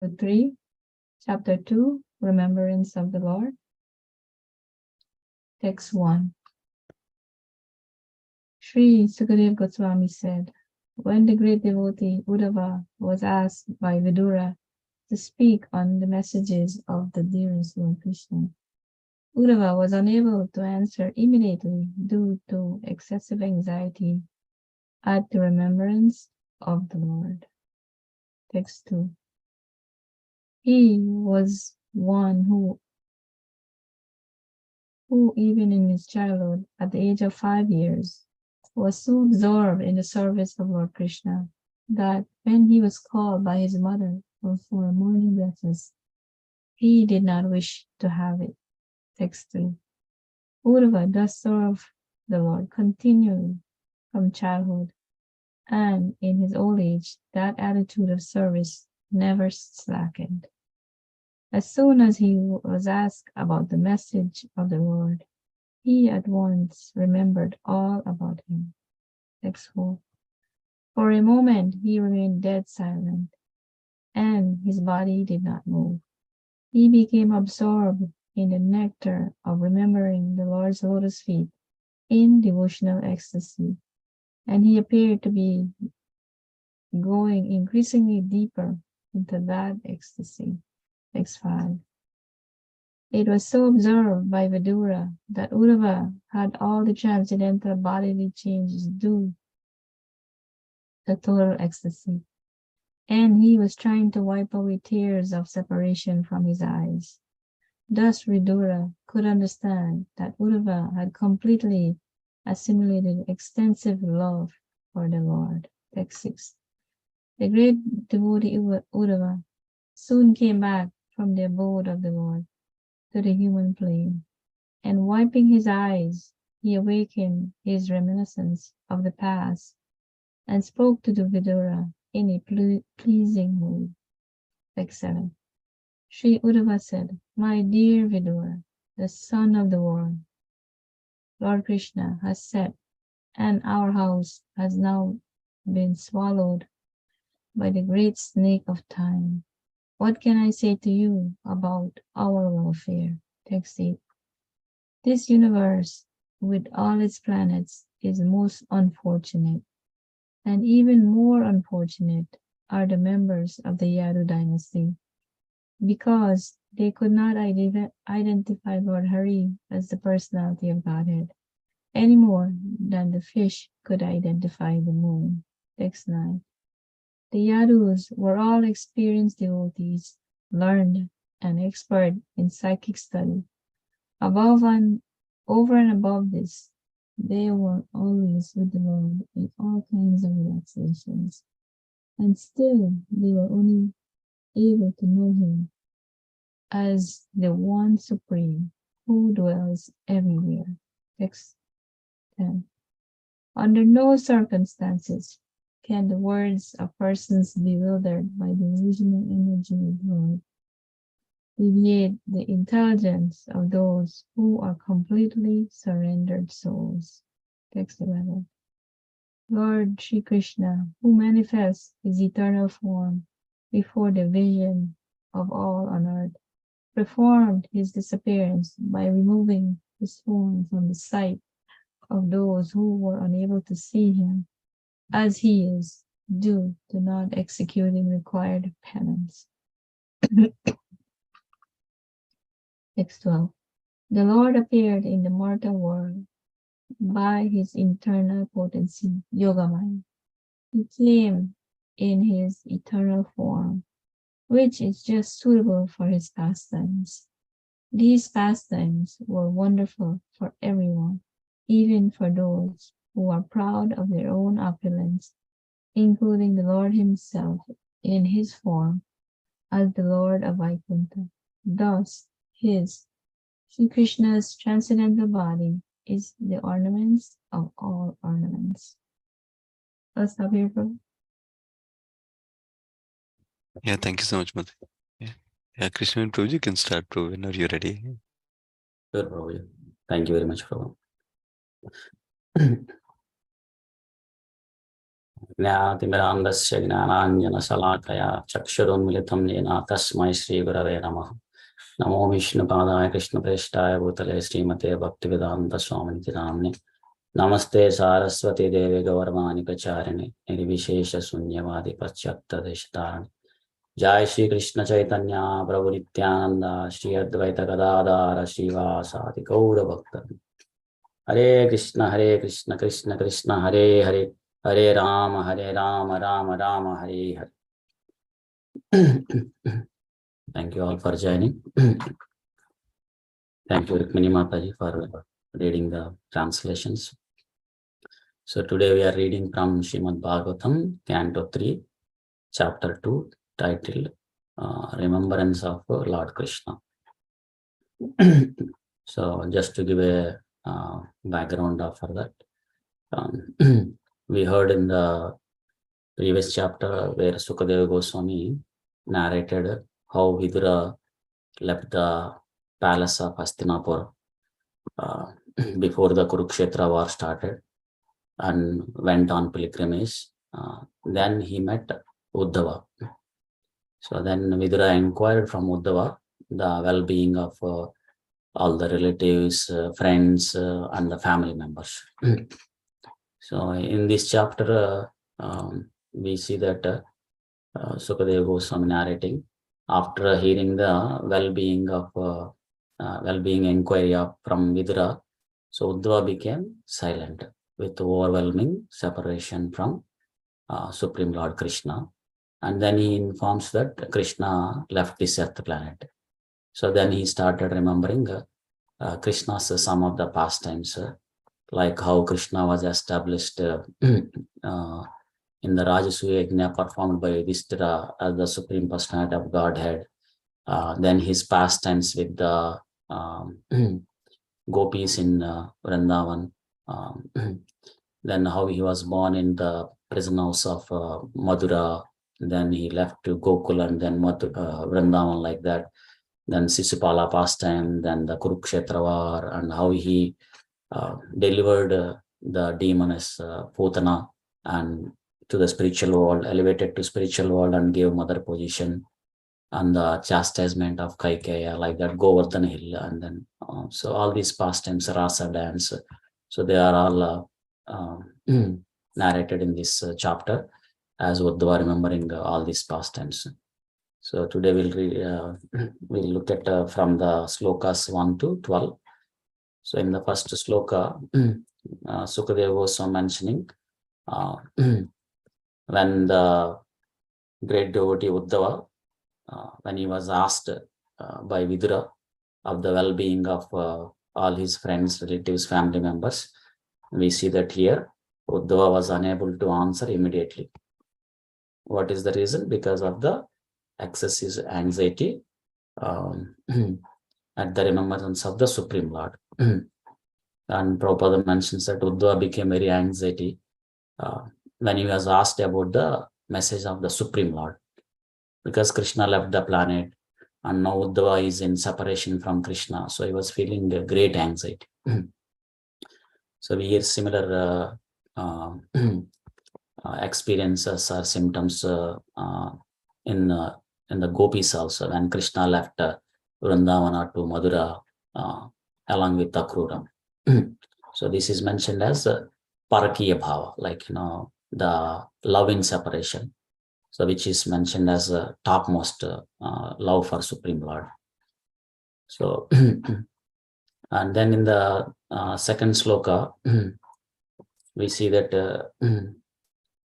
3, Chapter 2, Remembrance of the Lord. Text 1. Sri Sukadeva Goswami said, when the great devotee Uddhava was asked by Vidura to speak on the messages of the dearest Lord Krishna, Uddhava was unable to answer immediately due to excessive anxiety at the remembrance of the Lord. Text 2. He was one who even in his childhood, at the age of 5 years, was so absorbed in the service of Lord Krishna that when he was called by his mother for morning breakfast, he did not wish to have it. Text 3. Uddhava thus served the Lord continually from childhood, and in his old age, that attitude of service never slackened. As soon as he was asked about the message of the Lord, he at once remembered all about him. Text 4. For a moment he remained dead silent, and his body did not move. He became absorbed in the nectar of remembering the Lord's lotus feet in devotional ecstasy, and he appeared to be going increasingly deeper into that ecstasy. Text 5. It was so observed by Vidura that Uddhava had all the transcendental bodily changes due to total ecstasy, and he was trying to wipe away tears of separation from his eyes. Thus Vidura could understand that Uddhava had completely assimilated extensive love for the Lord. Text 6. The great devotee Uddhava soon came back from the abode of the Lord to the human plane, and wiping his eyes, he awakened his reminiscence of the past and spoke to the Vidura in a pleasing mood. Text 7. Sri Uddhava said, my dear Vidura, the son of the world, Lord Krishna has set, and our house has now been swallowed by the great snake of time. What can I say to you about our welfare? Text 8. This universe, with all its planets, is most unfortunate, and even more unfortunate are the members of the Yadu dynasty, because they could not identify Lord Hari as the personality of Godhead, any more than the fish could identify the moon. Text 9. The Yadus were all experienced devotees, learned and expert in psychic study. Over and above this, they were always with the Lord in all kinds of relaxations, and still they were only able to know him as the one supreme who dwells everywhere. Text 10. Under no circumstances can the words of persons bewildered by the original energy of Lord deviate the intelligence of those who are completely surrendered souls. Text 11. Lord Sri Krishna, who manifests his eternal form before the vision of all on earth, performed his disappearance by removing his form from the sight of those who were unable to see him as he is, due to not executing required penance. Text 12. The Lord appeared in the mortal world by his internal potency, Yogamaya. He came in his eternal form, which is just suitable for his pastimes. These pastimes were wonderful for everyone, even for those who are proud of their own opulence, including the Lord himself in his form as the Lord of Vaikuntha. Thus, Sri Krishna's transcendental body is the ornaments of all ornaments. I'll stop here, Prabhu. Yeah, thank you so much, Mother. Yeah, Krishna and Prabhu, you can start, Prabhu, whenever you're ready. Sure, Prabhu. Thank you very much, Prabhu. ज्ञातिमिरान्धस्य ज्ञानाञ्जनशलाकया चक्षुरुन्मिलितं येन तस्मै श्रीगुरवे नमः। नमो विष्णुपादाय कृष्णप्रेष्ठाय भूतले श्रीमते भक्तिवेदान्तस्वामिनिति नाम्ने। नमस्ते सारस्वती देवे गौरवाणी प्रचारिणे निर्विशेषशून्यवादी पाश्चात्यदेशतारिणे। जय श्री कृष्ण चैतन्य प्रभु नित्यानंद श्री अद्वैत गदाधर श्रीवासादि गौर भक्त। हरे कृष्ण कृष्ण कृष्ण हरे हरे, हरे Ram Ram Ram Hare Hare. Thank you all for joining. Thank you Rukmini Mataji for reading the translations. So today we are reading from Srimad Bhagavatam, Canto 3, Chapter 2, titled Remembrance of Lord Krishna. So just to give a background for that, we heard in the previous chapter where Sukadeva Goswami narrated how Vidura left the palace of Hastinapur before the Kurukshetra war started and went on pilgrimage. Then he met Uddhava. So then Vidura inquired from Uddhava the well-being of all the relatives, friends, and the family members. So in this chapter, we see that Sukadeva Goswami narrating, after hearing the well-being inquiry from Vidura, so Uddhava became silent with overwhelming separation from Supreme Lord Krishna. And then he informs that Krishna left this earth planet. So then he started remembering Krishna's some of the pastimes, like how Krishna was established in the Rajasuya Yajna performed by Yudhishthira as the Supreme Personality of Godhead. Then his pastimes with the gopis in Vrindavan. Then how he was born in the prison house of Madura. Then he left to Gokula and then Vrindavan, like that. Then Sisupala pastime, then the Kurukshetra war, and how he delivered the demoness Putana and to the spiritual world, elevated to spiritual world and gave mother position, and the chastisement of Kaikeya, like that, Govardhana hill, and then so all these pastimes, rasa dance, so they are all narrated in this chapter as Uddhava remembering all these pastimes. So today we'll look at from the slokas 1 to 12. So in the first sloka, Sukadeva was mentioning when the great devotee Uddhava, when he was asked by Vidura of the well-being of all his friends, relatives, family members, we see that here Uddhava was unable to answer immediately. What is the reason? Because of the excessive anxiety at the remembrance of the Supreme Lord. And Prabhupada mentions that Uddhava became very anxiety when he was asked about the message of the Supreme Lord, because Krishna left the planet and now Uddhava is in separation from Krishna, so he was feeling a great anxiety. So we hear similar experiences or symptoms in the gopis also, when Krishna left Vrindavana to Madura along with Akrura. So this is mentioned as Parakiya Bhava, like the love in separation. So which is mentioned as topmost love for Supreme Lord. So and then in the second sloka, we see that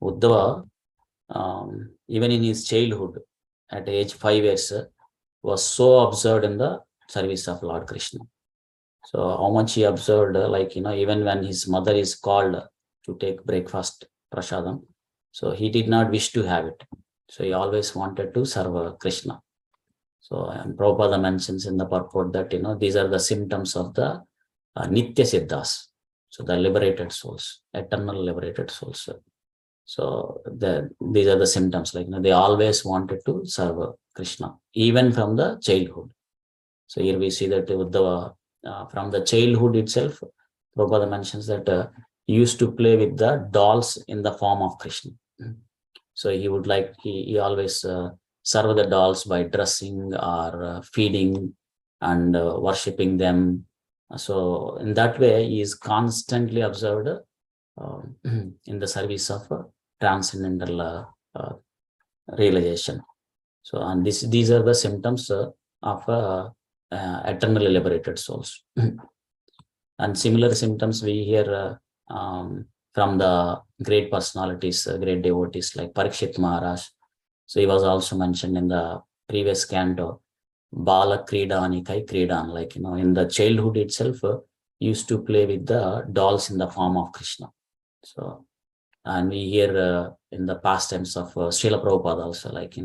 Uddhava, even in his childhood, at age 5 years, was so absorbed in the service of Lord Krishna. So how much he observed, like, even when his mother is called to take breakfast, prasadam, so he did not wish to have it. So he always wanted to serve Krishna. So Prabhupada mentions in the purport that, these are the symptoms of the Nitya Siddhas. So the liberated souls, eternal liberated souls. So these are the symptoms, like, they always wanted to serve Krishna, even from the childhood. So here we see that Uddhava, from the childhood itself, Prabhupada mentions that he used to play with the dolls in the form of Krishna. So he would like, he always serve the dolls by dressing or feeding and worshipping them. So in that way, he is constantly observed in the service of transcendental realization. So, and these are the symptoms of eternally liberated souls. And similar symptoms we hear from the great personalities, great devotees like Parikshit Maharaj. So he was also mentioned in the previous canto, Bala Kridani Kai Kridan, like, in the childhood itself, used to play with the dolls in the form of Krishna. So, and we hear in the pastimes of Srila Prabhupada also, like,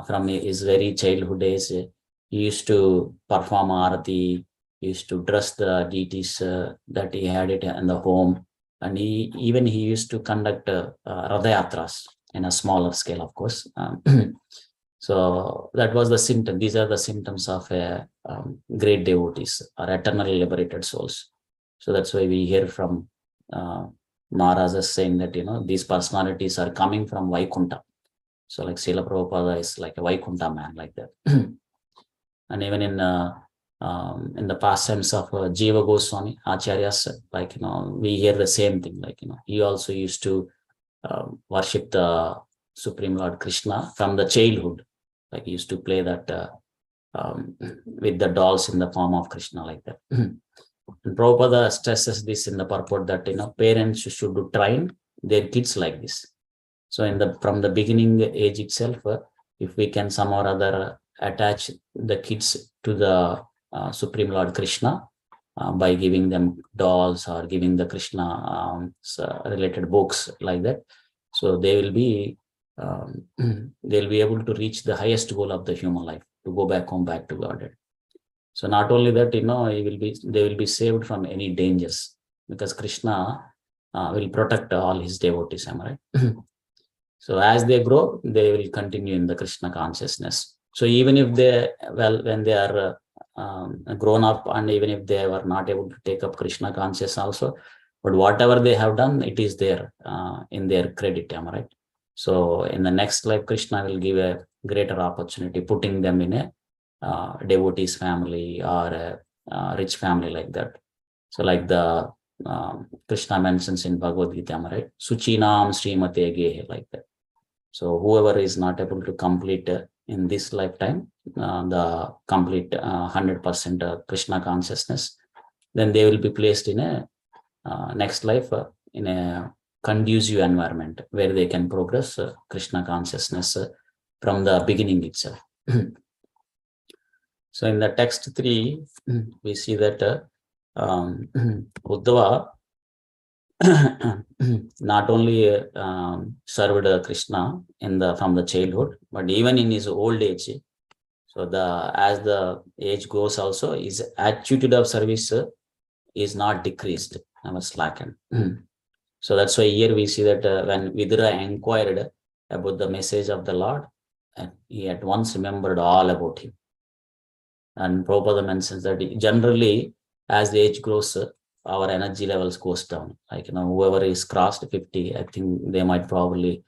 from his very childhood days, he used to perform arati, used to dress the deities that he had it in the home, and he used to conduct Radha-yatras in a smaller scale, of course. So that was the symptom. These are the symptoms of great devotees or eternally liberated souls. So that's why we hear from Maharajas saying that, these personalities are coming from Vaikuntha. So like Srila Prabhupada is like a Vaikuntha man, like that. And even in the pastimes of Jiva Goswami, Acharyas, like, we hear the same thing. Like, he also used to worship the Supreme Lord Krishna from the childhood. Like, he used to play that with the dolls in the form of Krishna, like that. And Prabhupada stresses this in the purport that, parents should train their kids like this. So from the beginning age itself, if we can somehow or other attach the kids to the Supreme Lord Krishna by giving them dolls or giving the Krishna related books like that, so they will be able to reach the highest goal of the human life, to go back home, back to Godhead. So not only that, they will be saved from any dangers, because Krishna will protect all his devotees. Am I right? So as they grow, they will continue in the Krishna consciousness. So even if when they are grown up, and even if they were not able to take up Krishna consciousness also, but whatever they have done, it is there in their credit. Am I right? So in the next life, Krishna will give a greater opportunity, putting them in a devotee's family or a rich family, like that. So like the Krishna mentions in Bhagavad Gita, right? Suchinam Srimate Gehe, like that. So whoever is not able to complete in this lifetime the complete 100% Krishna consciousness, then they will be placed in a next life in a conducive environment where they can progress Krishna consciousness from the beginning itself. So in the text 3, we see that Uddhava not only served Krishna from the childhood, but even in his old age. So as the age goes, also his attitude of service is not decreased, never slackened. So that's why here we see that when Vidura inquired about the message of the Lord, he at once remembered all about him. And Prabhupada mentions that generally, as the age grows, our energy levels goes down. Like, whoever is crossed 50, I think they might probably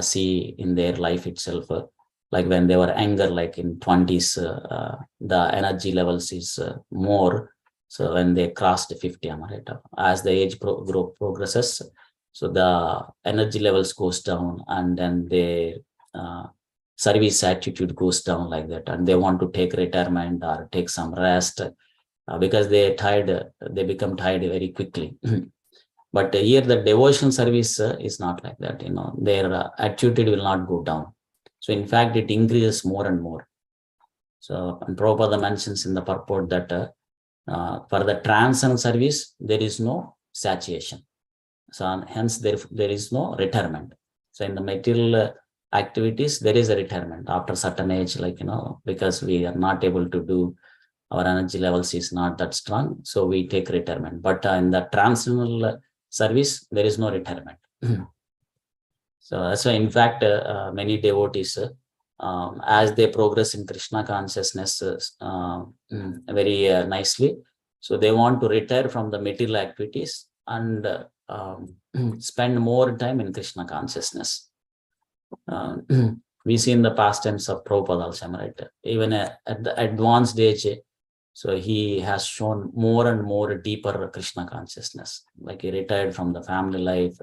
see in their life itself, like when they were younger, like in 20s, the energy levels is more. So when they crossed 50, as the age progresses, so the energy levels goes down, and then their service attitude goes down, like that, and they want to take retirement or take some rest because they become tired very quickly. But here the devotional service is not like that. Their attitude will not go down. So in fact, it increases more and more. So, and Prabhupada mentions in the purport that for the transcendental service, there is no satiation. So hence there is no retirement. So in the material activities, there is a retirement after certain age, like, because we are not able to do, our energy levels is not that strong, so we take retirement. But in the transcendental service, there is no retirement. So that's why, in fact, many devotees, as they progress in Krishna consciousness very nicely, so they want to retire from the material activities and spend more time in Krishna consciousness. We see in the pastimes of Prabhupada also, right? Even at the advanced age, so he has shown more and more deeper Krishna consciousness. Like he retired from the family life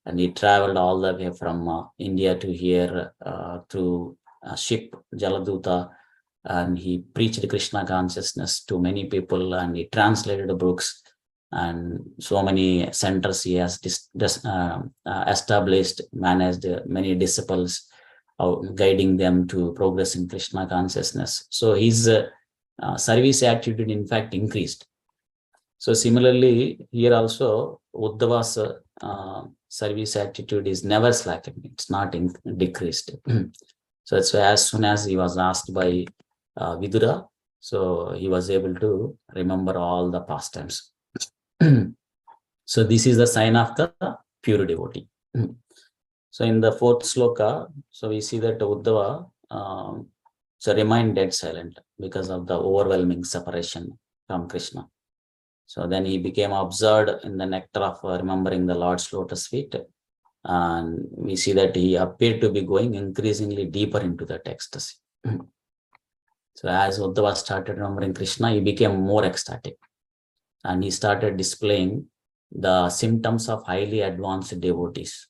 and he traveled all the way from India to here through ship, Jaladuta, and he preached Krishna consciousness to many people and he translated the books. And so many centers he has established, managed many disciples, guiding them to progress in Krishna consciousness. So his service attitude, in fact, increased. So similarly, here also, Uddhava's service attitude is never slackened. It's not decreased. So that's why as soon as he was asked by Vidura, so he was able to remember all the pastimes. So this is the sign of the pure devotee. So in the fourth sloka, so we see that Uddhava so remained dead silent because of the overwhelming separation from Krishna. So then he became absorbed in the nectar of remembering the Lord's lotus feet. And we see that he appeared to be going increasingly deeper into that ecstasy. So as Uddhava started remembering Krishna, he became more ecstatic. And he started displaying the symptoms of highly advanced devotees.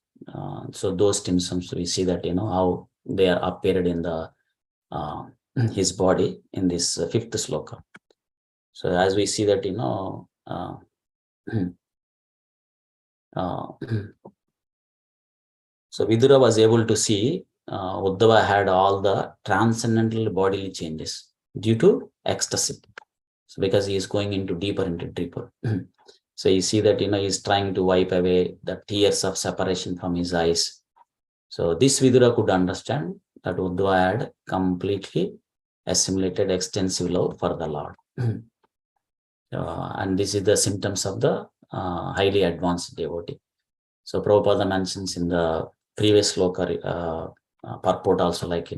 So those symptoms, we see that, how they are appeared in the his body in this fifth sloka. So as we see that, so Vidura was able to see Uddhava had all the transcendental bodily changes due to ecstasy. So because he is going into deeper. So you see that, he's trying to wipe away the tears of separation from his eyes. So this Vidura could understand that Uddhava had completely assimilated extensive love for the Lord. And this is the symptoms of the highly advanced devotee. So Prabhupada mentions in the previous sloka purport also, like,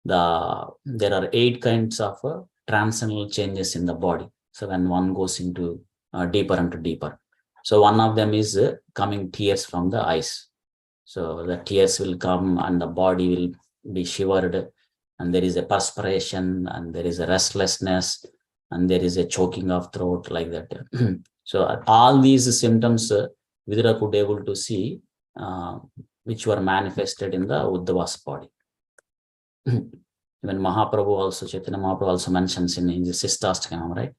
there are 8 kinds of transcendental changes in the body. So when one goes into deeper and deeper. So one of them is coming tears from the eyes. So the tears will come and the body will be shivered and there is a perspiration and there is a restlessness and there is a choking of throat, like that. So all these symptoms Vidura could able to see which were manifested in the Uddhava's body. Even Mahaprabhu also, Chaitanya Mahaprabhu also mentions in the Sistastakam, right?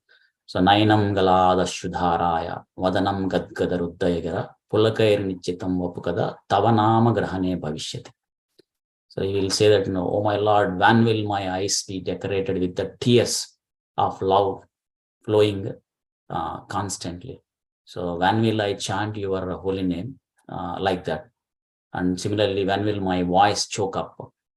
So Nainam Galada Shudharaya, Vadanam Gadgadaruddayagara, Pulakair Nichitam Vapukada, Tavanama Grahane Bhavishyati. So he will say that, oh my Lord, when will my eyes be decorated with the tears of love flowing constantly? So when will I chant your holy name like that? And similarly, when will my voice choke up?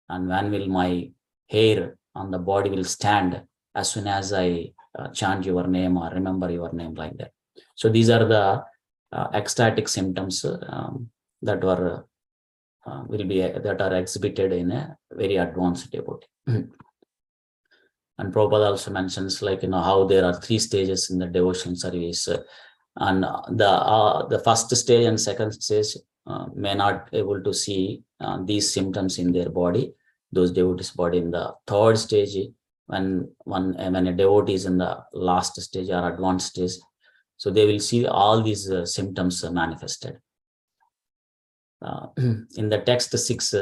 And when will my hair on the body will stand as soon as I chant your name or remember your name, like that? So these are the ecstatic symptoms that were that are exhibited in a very advanced devotee. And Prabhupada also mentions, like, how there are 3 stages in the devotional service, and the first stage and second stage may not able to see these symptoms in their body, those devotees' body. In the third stage, when a devotee is in the last stage or advanced stage, so they will see all these symptoms manifested. In the text 6,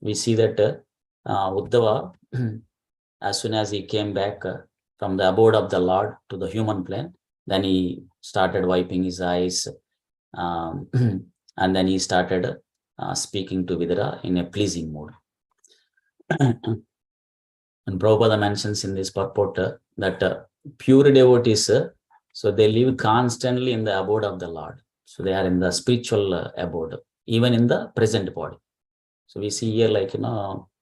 we see that Uddhava, as soon as he came back from the abode of the Lord to the human plane, then he started wiping his eyes, and then he started speaking to Vidura in a pleasing mood. And Prabhupada mentions in this purport that pure devotees, so they live constantly in the abode of the Lord. So they are in the spiritual abode, even in the present body. So we see here, like,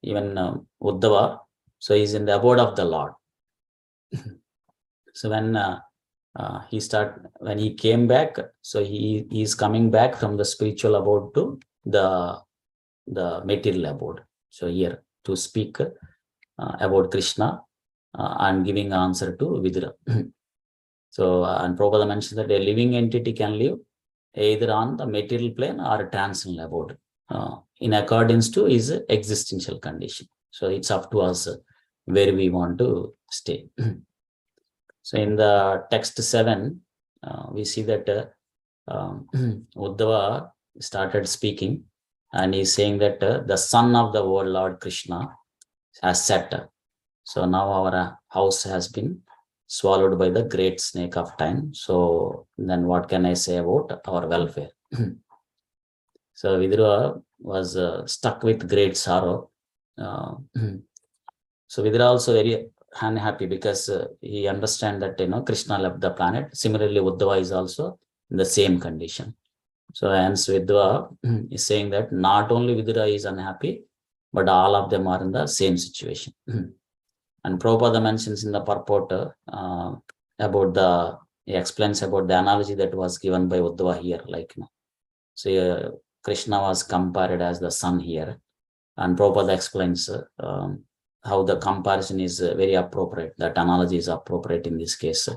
even Uddhava, so he's in the abode of the Lord. So when when he came back, so he is coming back from the spiritual abode to the material abode. So here to speak about Krishna and giving answer to Vidura. So and Prabhupada mentions that a living entity can live either on the material plane or transcendental abode, in accordance to his existential condition. So it's up to us where we want to stay. So in the text 7, we see that Uddhava started speaking, and he's saying that the son of the world, Lord Krishna, has set. So now our house has been swallowed by the great snake of time. So then what can I say about our welfare? So Vidura was stuck with great sorrow. So Vidura also very unhappy because he understands that Krishna left the planet. Similarly, Uddhava is also in the same condition. So hence Vidura is saying that not only Vidura is unhappy, but all of them are in the same situation. And Prabhupada mentions in the purport he explains about the analogy that was given by Uddhava here. So Krishna was compared as the sun here. And Prabhupada explains how the comparison is very appropriate. That analogy is appropriate in this case.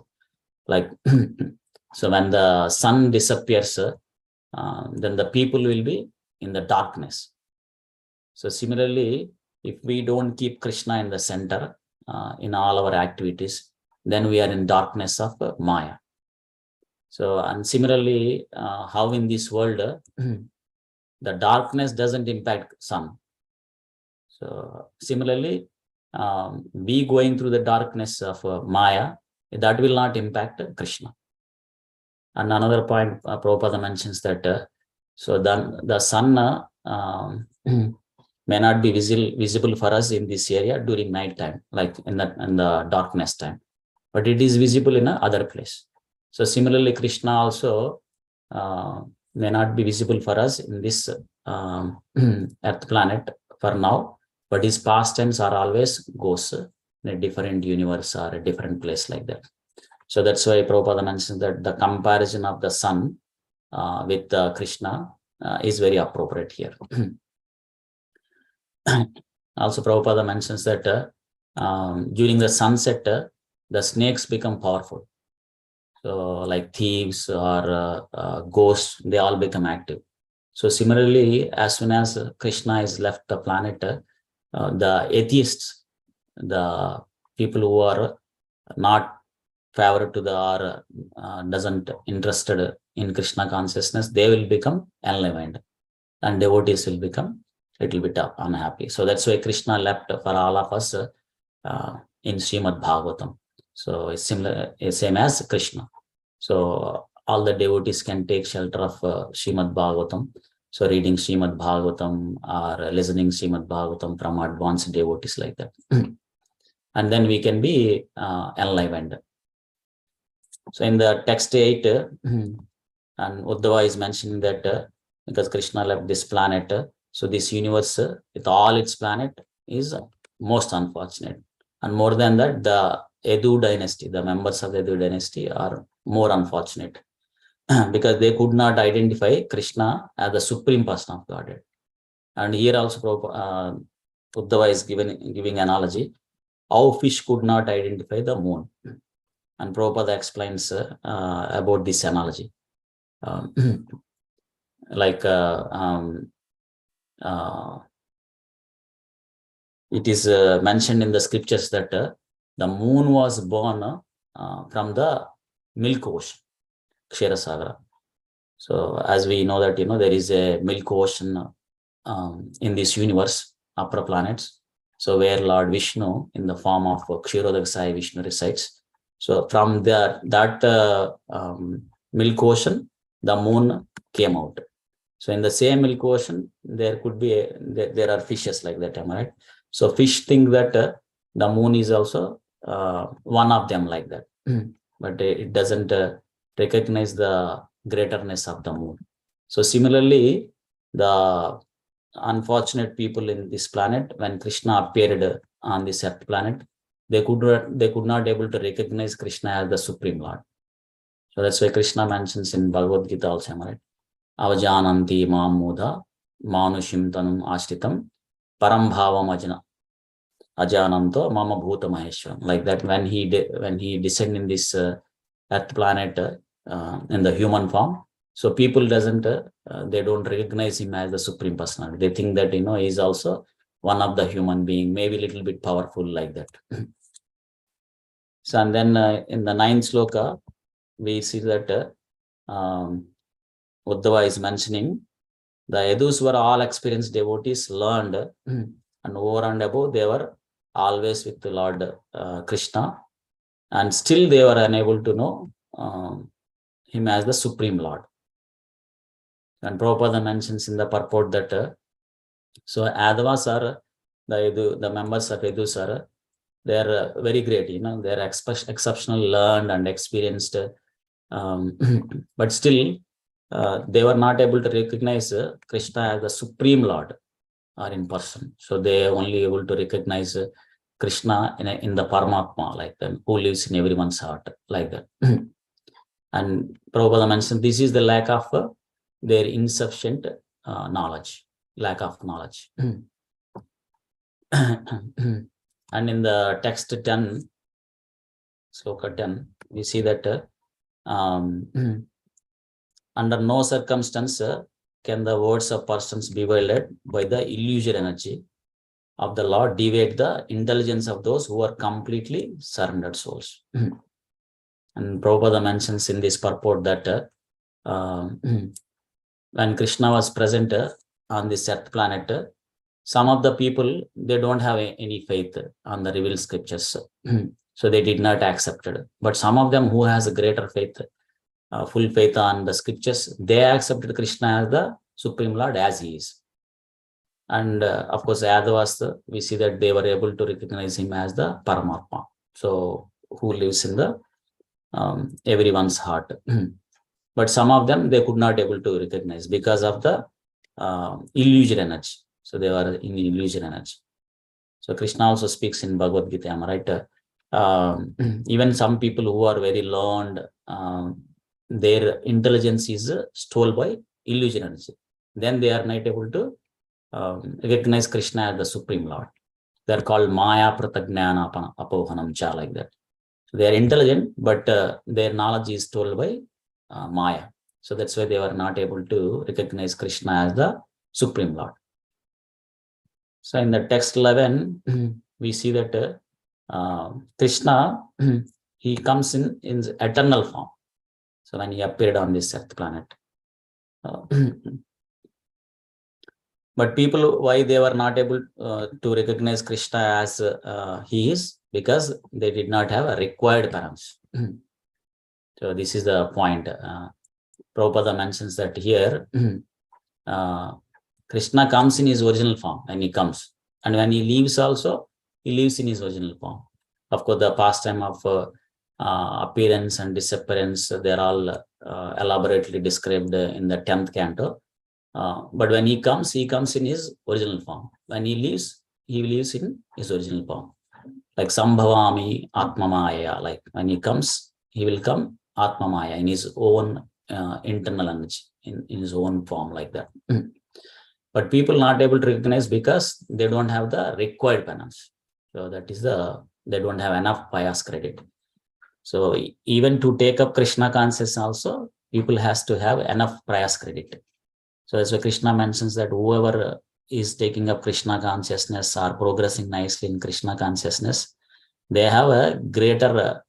So when the sun disappears, then the people will be in the darkness. So similarly, if we don't keep Krishna in the center in all our activities, then we are in darkness of Maya. So, and similarly, how in this world, the darkness doesn't impact sun. So similarly, we going through the darkness of Maya, that will not impact Krishna. And another point Prabhupada mentions that so then the sun may not be visible for us in this area during night time, like in the darkness time, but it is visible in another place. So similarly, Krishna also may not be visible for us in this earth planet for now, but his pastimes are always goes in a different universe or a different place like that. So that's why Prabhupada mentions that the comparison of the sun with Krishna is very appropriate here. Also, Prabhupada mentions that during the sunset, the snakes become powerful. So like thieves or ghosts, they all become active. So similarly, as soon as Krishna is left the planet, the atheists, the people who are not favorable to the or doesn't interested in Krishna consciousness, they will become enlivened, and devotees will become little bit unhappy. So that's why Krishna left for all of us in Srimad Bhagavatam. So it's similar, it's same as Krishna. So all the devotees can take shelter of Srimad Bhagavatam. So reading Srimad Bhagavatam or listening Srimad Bhagavatam from advanced devotees like that. And then we can be enlivened. So in the text 8, and Uddhava is mentioning that because Krishna left this planet, so this universe with all its planet is most unfortunate. And more than that, the Edu dynasty, the members of the Edu dynasty are more unfortunate because they could not identify Krishna as the supreme person of Godhead. And here also Uddhava is giving analogy how fish could not identify the moon. And Prabhupada explains about this analogy. It is mentioned in the scriptures that the moon was born from the milk ocean, Ksherasagara. So as we know that, there is a milk ocean in this universe, upper planets. So where Lord Vishnu in the form of Kshirodak Sai Vishnu resides. So from that milk ocean, the moon came out. So in the same milk ocean, there could be there are fishes like that, am I right? So fish think that the moon is also one of them like that, but it doesn't recognize the greaterness of the moon. So similarly, the unfortunate people in this planet, when Krishna appeared on this earth planet, they could not able to recognize Krishna as the Supreme Lord. So that's why Krishna mentions in Bhagavad Gita also, am I right? Avajananti mam mudha manushim tanum ashritam param bhavam ajananto mama bhuta maheshwaram. Like that, when he descended in this earth planet in the human form, So people they don't recognize him as the Supreme Personality. They think that, he's also one of the human being, maybe a little bit powerful like that. So, and then in the 9th sloka, we see that Uddhava is mentioning the Yadus were all experienced devotees, learned, and over and above, they were always with the Lord Krishna, and still they were unable to know him as the Supreme Lord. And Prabhupada mentions in the purport that so Advas are the members of Yadus are, they are very great, they are exceptional, learned and experienced, but still they were not able to recognize Krishna as the Supreme Lord or in person. So they are only able to recognize Krishna in the Paramatma, like them, who lives in everyone's heart, like that. And Prabhupada mentioned this is the lack of their insufficient knowledge, lack of knowledge. And in the text 10, sloka 10, we see that under no circumstance can the words of persons bewildered by the illusory energy of the Lord deviate the intelligence of those who are completely surrendered souls. And Prabhupada mentions in this purport that when Krishna was present on this earth planet, some of the people, they don't have any faith on the revealed scriptures. So they did not accept it. But some of them who has a greater faith, full faith on the scriptures, they accepted Krishna as the Supreme Lord as he is. And of course, Yadavas, we see that they were able to recognize him as the Paramatma, so who lives in the everyone's heart. But some of them, they could not able to recognize because of the illusion energy. So they were in illusion energy. So Krishna also speaks in Bhagavad Gita, right? Even some people who are very learned, their intelligence is stolen by illusion energy. Then they are not able to recognize Krishna as the Supreme Lord. They are called Maya Pratagnana Apohanam Cha, like that. So they are intelligent, but their knowledge is told by Maya. So that's why they were not able to recognize Krishna as the Supreme Lord. So in the text 11, we see that Krishna, he comes in eternal form. So when he appeared on this earth planet. But people, why they were not able to recognize Krishna as he is? Because they did not have a required params. So this is the point. Prabhupada mentions that here, Krishna comes in his original form when he comes. And when he leaves also, he leaves in his original form. Of course, the pastime of appearance and disappearance, they're all elaborately described in the 10th canto. But when he comes in his original form. When he leaves in his original form. Like Sambhavami Atmamaya, like when he comes, he will come Atmamaya in his own internal energy, in his own form, like that. But people not able to recognize because they don't have the required penance. So that is they don't have enough pious credit. So even to take up Krishna consciousness also, people has to have enough pious credit. So as Krishna mentions that whoever is taking up Krishna consciousness or progressing nicely in Krishna consciousness, they have a greater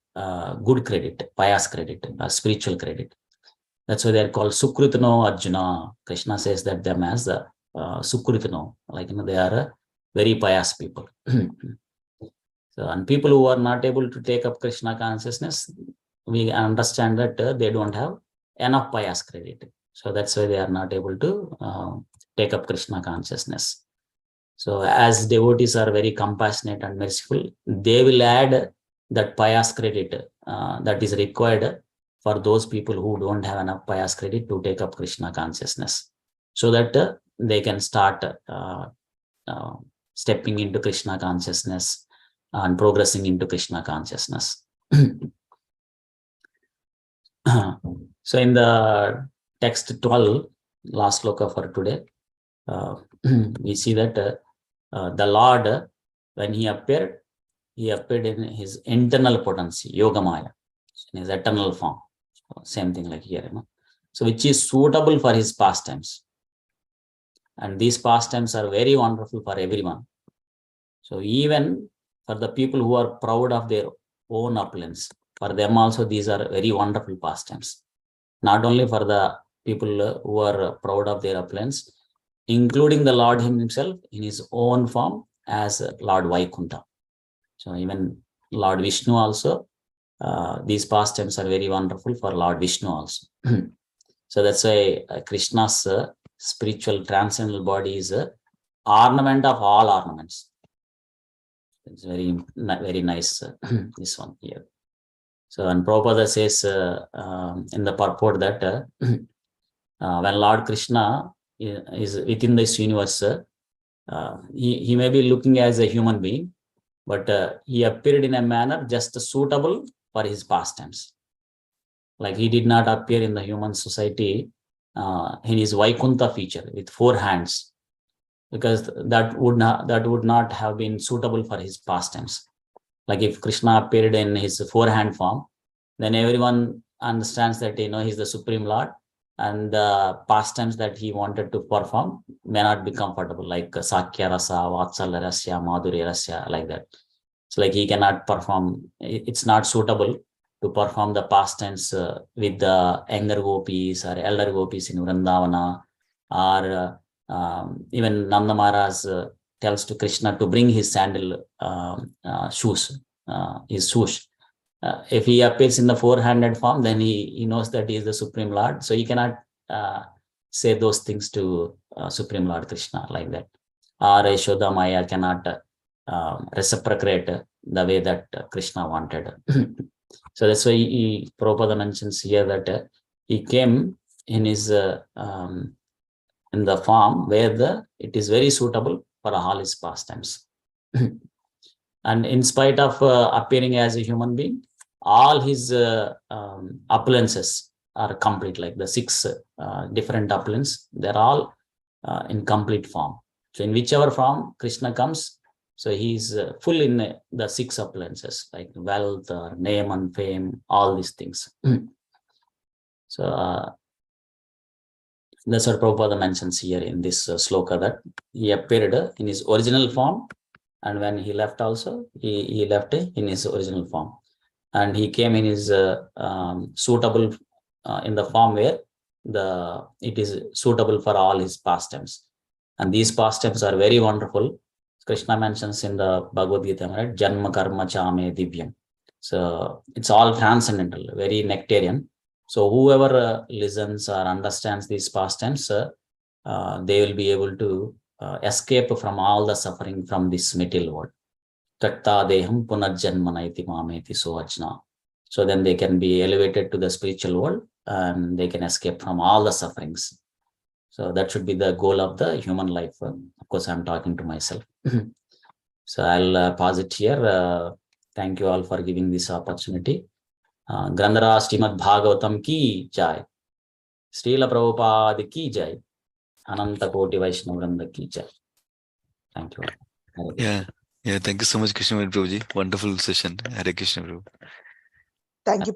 good credit, pious credit, spiritual credit. That's why they are called Sukritano Arjuna. Krishna says that them as the Sukritano, like they are very pious people. So, and people who are not able to take up Krishna consciousness, we understand that they don't have enough pious credit. So that's why they are not able to take up Krishna consciousness. So as devotees are very compassionate and merciful, they will add that pious credit that is required for those people who don't have enough pious credit to take up Krishna consciousness, so that they can start stepping into Krishna consciousness and progressing into Krishna consciousness. So in the text 12, last sloka for today, we see that the Lord, when he appeared in his internal potency, Yogamaya, in his eternal form. Same thing like here. so which is suitable for his pastimes. And these pastimes are very wonderful for everyone. So even for the people who are proud of their own opulence, for them also these are very wonderful pastimes. Not only for the people who are proud of their opulence, including the Lord himself in his own form as Lord Vaikunta. So even Lord Vishnu also, these pastimes are very wonderful for Lord Vishnu also. So that's why Krishna's spiritual transcendental body is ornament of all ornaments. It's very, very nice, this one here. So, and Prabhupada says in the purport that when Lord Krishna is within this universe, he may be looking as a human being, but he appeared in a manner just suitable for his pastimes. Like he did not appear in the human society in his Vaikunta feature with 4 hands, because that would not have been suitable for his pastimes. Like if Krishna appeared in his 4-hand form, then everyone understands that he's the Supreme Lord, and the pastimes that he wanted to perform may not be comfortable, like Sakya Rasa, Vatsalya Rasya, Madhurya Rasya, like that. So like he cannot perform, it's not suitable to perform the pastimes with the younger gopis or elder gopis in Vrindavana, or even Nanda Maharaj tells to Krishna to bring his sandal shoes, his shoes. If he appears in the 4-handed form, then he knows that he is the Supreme Lord. So he cannot say those things to Supreme Lord Krishna like that. Or Yashoda Maya cannot reciprocate the way that Krishna wanted. So that's why Prabhupada mentions here that he came in his in the form where it is very suitable for all his pastimes. And in spite of appearing as a human being, all his opulences are complete, like the 6 different opulence, they're all in complete form. So in whichever form Krishna comes, so he's full in the 6 opulences, like wealth, name and fame, all these things. So that's what Prabhupada mentions here in this sloka, that he appeared in his original form, and when he left also, he left in his original form. And he came in his suitable, in the form where it is suitable for all his pastimes. And these pastimes are very wonderful. Krishna mentions in the Bhagavad Gita, right? Janma karma chame divyam. So it's all transcendental, very nectarian. So whoever listens or understands these pastimes, they will be able to escape from all the suffering from this material world. Tatta deham punarjanmanaiti mameti soachna. So then they can be elevated to the spiritual world and they can escape from all the sufferings. So that should be the goal of the human life. Of course, I'm talking to myself. So I'll pause it here. Thank you all for giving this opportunity. Grandhara Srimad Bhagavatam ki jai. Srila Prabhupada ki jai. Ananta Koti Vaishnava Vrinda ki jai. Thank you. Yeah, thank you so much, Krishna Prabhuji. Wonderful session. Hare Krishna Prabhu. Thank you.